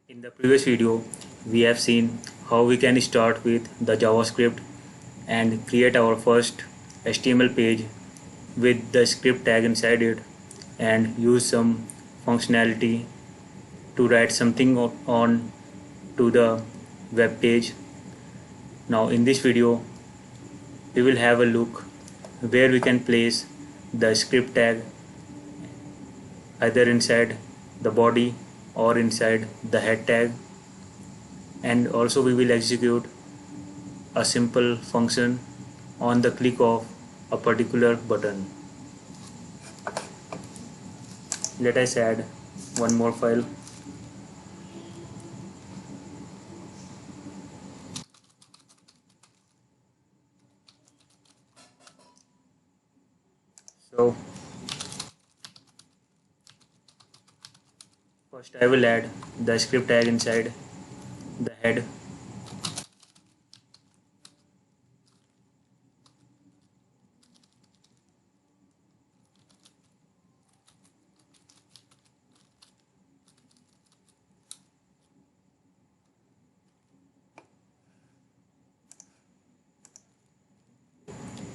In the previous video, we have seen how we can start with the JavaScript and create our first HTML page with the script tag inside it and use some functionality to write something on to the web page. Now in this video, we will have a look where we can place the script tag either inside the body or inside the head tag, and also we will execute a simple function on the click of a particular button. Let us add one more file. So first I will add the script tag inside the head.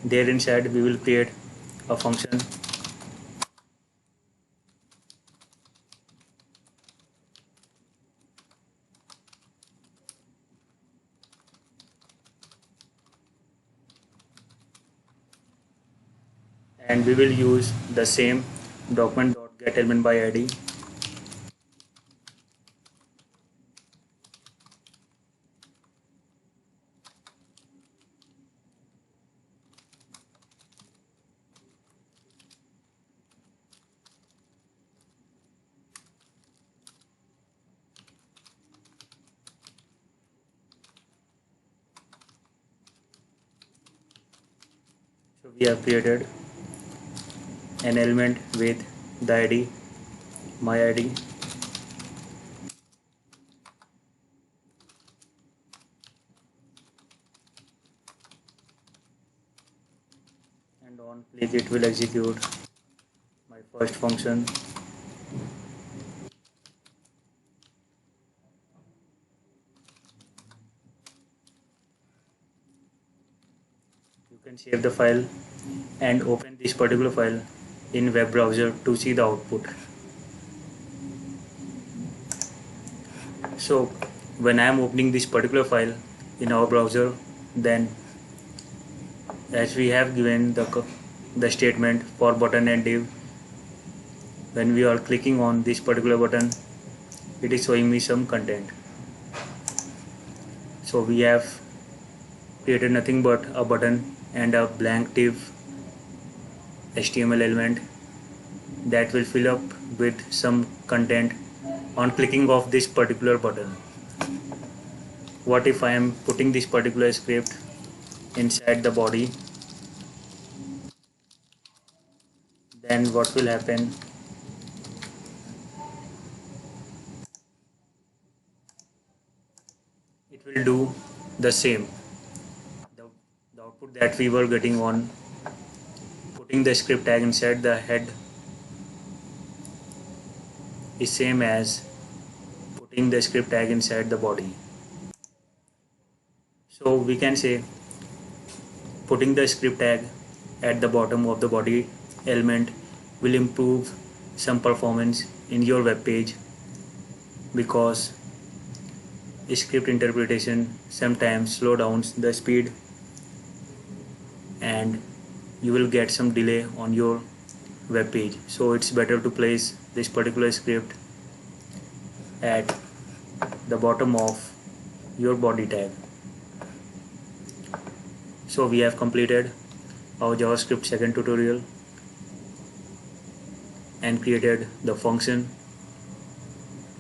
There inside we will create a function and we will use the same document.getElementById. So we have created an element with the ID, my ID, and on click it will execute my first function. You can save the file and open this particular file in web browser to see the output. So when I am opening this particular file in our browser, then as we have given the statement for button and div, when we are clicking on this particular button, it is showing me some content. So we have created nothing but a button and a blank div HTML element that will fill up with some content on clicking of this particular button. What if I am putting this particular script inside the body? Then what will happen? It will do the same. The output that we were getting on putting the script tag inside the head is same as putting the script tag inside the body. So we can say putting the script tag at the bottom of the body element will improve some performance in your web page, because script interpretation sometimes slow down the speed and you will get some delay on your web page. So it's better to place this particular script at the bottom of your body tag. So we have completed our JavaScript second tutorial and created the function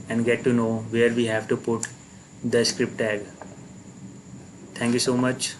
and get to know where we have to put the script tag. Thank you so much.